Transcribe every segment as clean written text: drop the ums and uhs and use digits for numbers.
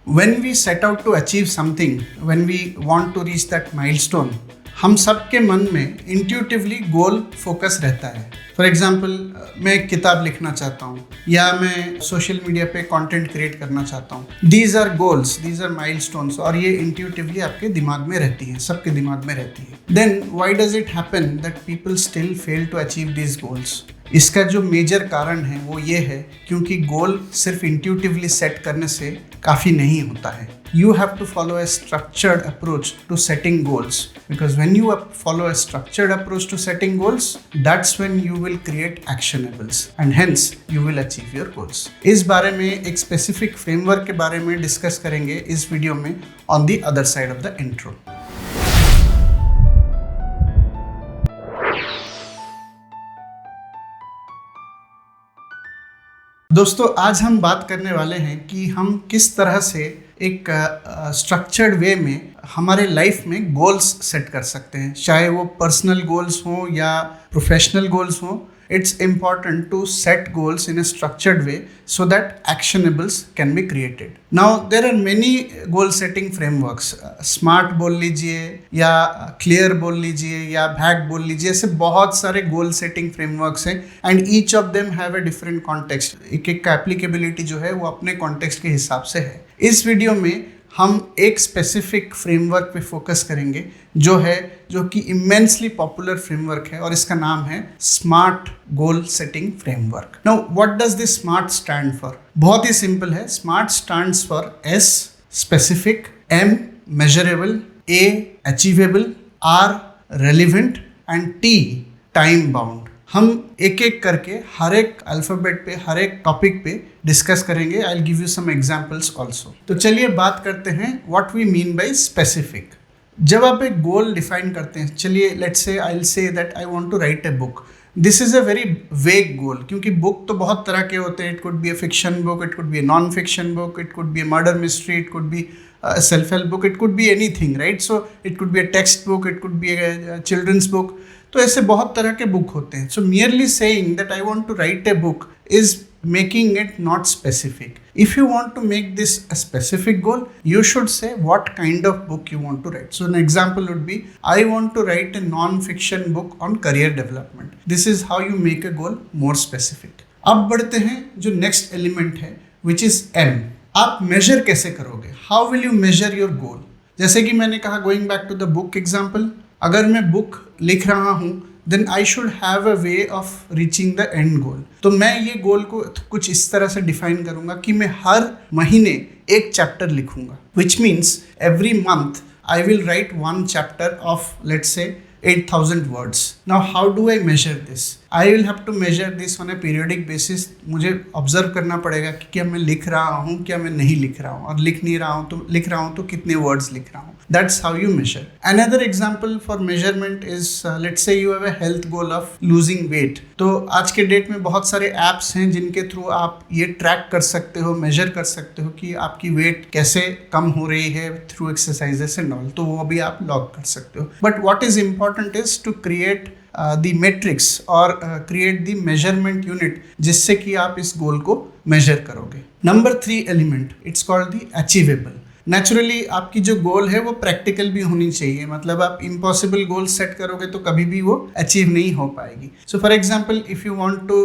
When we set out to achieve something, when we want to reach that milestone, हम सबके मन में intuitively गोल focus रहता है. फॉर एग्जाम्पल, मैं एक किताब लिखना चाहता हूँ या मैं सोशल मीडिया पे कंटेंट क्रिएट करना चाहता हूँ. These are goals, these are milestones, और ये इंट्यूटिवली आपके दिमाग में रहती है, सबके दिमाग में रहती है. Then why does it happen that people still fail to achieve these goals? इसका जो मेजर कारण है वो ये है क्योंकि गोल सिर्फ इंट्यूटिवली सेट करने से काफ़ी नहीं होता है. You have to follow a structured approach to setting goals, because when you follow a structured approach to setting goals, that's when you will create actionables and hence you will achieve your goals. इस बारे में एक specific framework के बारे में discuss करेंगे इस video में on the other side of the intro. दोस्तों, आज हम बात करने वाले हैं कि हम किस तरह से एक स्ट्रक्चर्ड वे में हमारे लाइफ में गोल्स सेट कर सकते हैं, चाहे वो पर्सनल गोल्स हों या प्रोफेशनल गोल्स हों. It's important to set goals in a structured way so that actionables can be created. Now, there are many goal setting frameworks. Smart बोल लीजिए या clear बोल लीजिए या VAG बोल लीजिए, ऐसे बहुत सारे goal setting frameworks हैं and each of them have a different context. एक एक का applicability जो है वो अपने context के हिसाब से है. इस वीडियो में हम एक स्पेसिफिक फ्रेमवर्क पे फोकस करेंगे जो कि इमेंसली पॉपुलर फ्रेमवर्क है और इसका नाम है SMART goal setting framework. Now what does this SMART stand for? बहुत ही सिंपल है. SMART stands for S specific, M measurable, A achievable, R relevant and T time bound. हम एक एक करके हर एक अल्फ़ाबेट पे, हर एक टॉपिक पे डिस्कस करेंगे. I will give you some examples also. तो चलिए बात करते हैं what we mean by specific. जब आप एक गोल डिफाइन करते हैं, चलिए let's say I will say that I want to write a book. This is a very vague goal, क्योंकि बुक तो बहुत तरह के होते हैं. It could be a fiction book, it could be a non fiction book, it could be a murder mystery, it could be a self-help book, it could be anything, right? So it could be a text book, it could be a children's book. तो ऐसे बहुत तरह के book होते हैं. So merely saying that I want to write a book is making it not specific. If you want to make this a specific goal, you should say what kind of book you want to write. So an example would be, I want to write a non-fiction book on career development. This is how you make a goal more specific. अब बढ़ते हैं जो next element है, which is M. आप measure कैसे करोगे? How will you measure your goal? जैसे कि मैंने कहा, going back to the book example, अगर मैं बुक लिख रहा हूँ then I should have a way of reaching the end goal. तो मैं ये गोल को कुछ इस तरह से डिफाइन करूँगा कि मैं हर महीने एक चैप्टर लिखूँगा, which means every month I will write one chapter of, let's say, 8,000 words. Now, how do I measure this? I will have to measure this on a periodic basis. मुझे observe करना पड़ेगा कि क्या मैं लिख रहा हूँ, क्या मैं नहीं लिख रहा हूँ, और लिख रहा हूँ तो कितने वर्ड्स लिख रहा हूँ. That's how you measure. Another example for measurement is, let's say you have a health goal of losing weight. तो आज के डेट में बहुत सारे apps हैं जिनके थ्रू आप ये ट्रैक कर सकते हो, मेजर कर सकते हो कि आपकी वेट कैसे कम हो रही है थ्रू एक्सरसाइजेस एंड ऑल. तो वो भी आप लॉग कर सकते हो. But what is important is to create the metrics और क्रिएट द मेजरमेंट यूनिट जिससे कि आप इस गोल को मेजर करोगे. Number 3 element, it's called the achievable. Naturally आपकी जो गोल है वो प्रैक्टिकल भी होनी चाहिए. मतलब आप इम्पॉसिबल गोल सेट करोगे तो कभी भी वो अचीव नहीं हो पाएगी. So for example, if you want to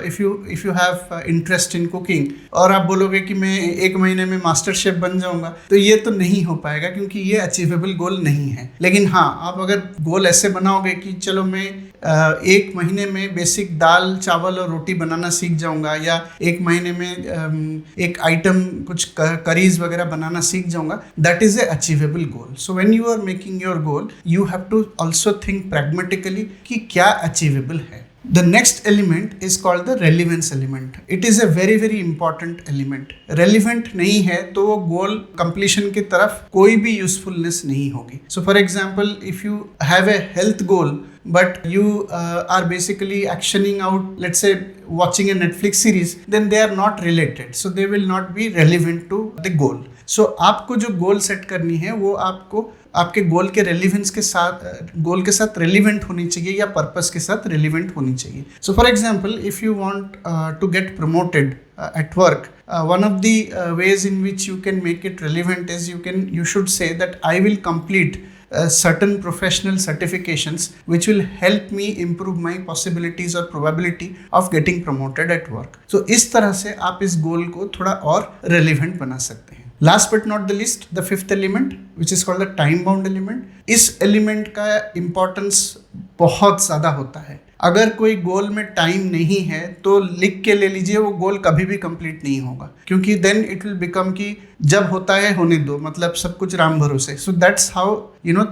if you have interest in cooking और आप बोलोगे कि मैं 1 महीने में मास्टर शेफ बन जाऊंगा, तो ये तो नहीं हो पाएगा क्योंकि ये अचीवेबल गोल नहीं है. लेकिन हाँ, आप अगर गोल ऐसे बनाओगे कि चलो मैं 1 महीने में बेसिक दाल चावल और रोटी बनाना सीख जाऊंगा, या 1 महीने में एक आइटम कुछ करीज वगैरह बनाना सीख जाऊंगा, that is a achievable goal. So when you are making your goal, you have to also think pragmatically कि क्या achievable है. The next element is called the relevance element. It is a very very important element. Relevant नहीं है तो वो goal completion की तरफ कोई भी usefulness नहीं होगी. So for example, if you have a health goal but you are basically actioning out, let's say watching a Netflix series, then they are not related. So they will not be relevant to the goal. So आपको जो goal set करनी है वो आपको आपके गोल के relevance के साथ रेलिवेंट होनी चाहिए या पर्पस के साथ रेलिवेंट होनी चाहिए. So for example, if you want to get promoted at work, one of the ways in which you can make it relevant is you should say that I will complete certain professional certifications which will help me improve my possibilities or probability of getting promoted at work. So इस तरह से आप इस goal को थोड़ा और relevant बना सकते हैं. Last but not the least, the fifth element, which is called the time bound element. इस element का importance बहुत ज़्यादा होता है. अगर कोई गोल में टाइम नहीं है तो लिख के ले लीजिए, वो गोल कभी भी कंप्लीट नहीं होगा, क्योंकि देन इट विल बिकम कि जब होता है होने दो, मतलब सब कुछ राम भरोसे. So that's how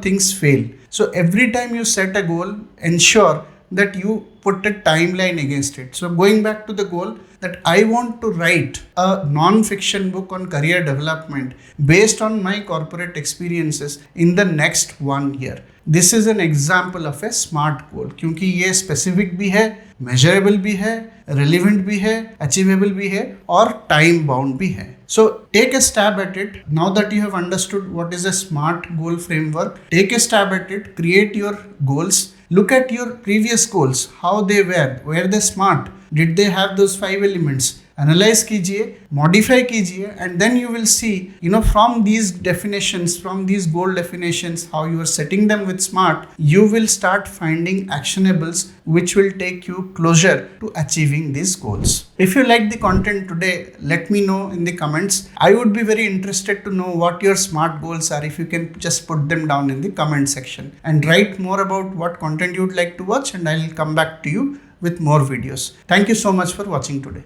things fail. So every time you set a goal, ensure that you put a timeline against it. So going back to the goal that I want to write a non-fiction book on career development based on my corporate experiences in the next 1 year. This is an example of a smart goal, क्योंकि ये specific भी है, measurable भी है, relevant भी है, achievable भी है और time bound भी है. So take a stab at it. Now that you have understood what is a SMART goal framework, take a stab at it, create your goals. Look at your previous goals, how they were they smart? Did they have those 5 elements? Analyze कीजिए, modify कीजिए, and then you will see, from these definitions, from these goal definitions, how you are setting them with SMART, you will start finding actionables which will take you closer to achieving these goals. If you like the content today, let me know in the comments. I would be very interested to know what your SMART goals are. If you can just put them down in the comment section and write more about what content you would like to watch, and I'll come back to you with more videos. Thank you so much for watching today.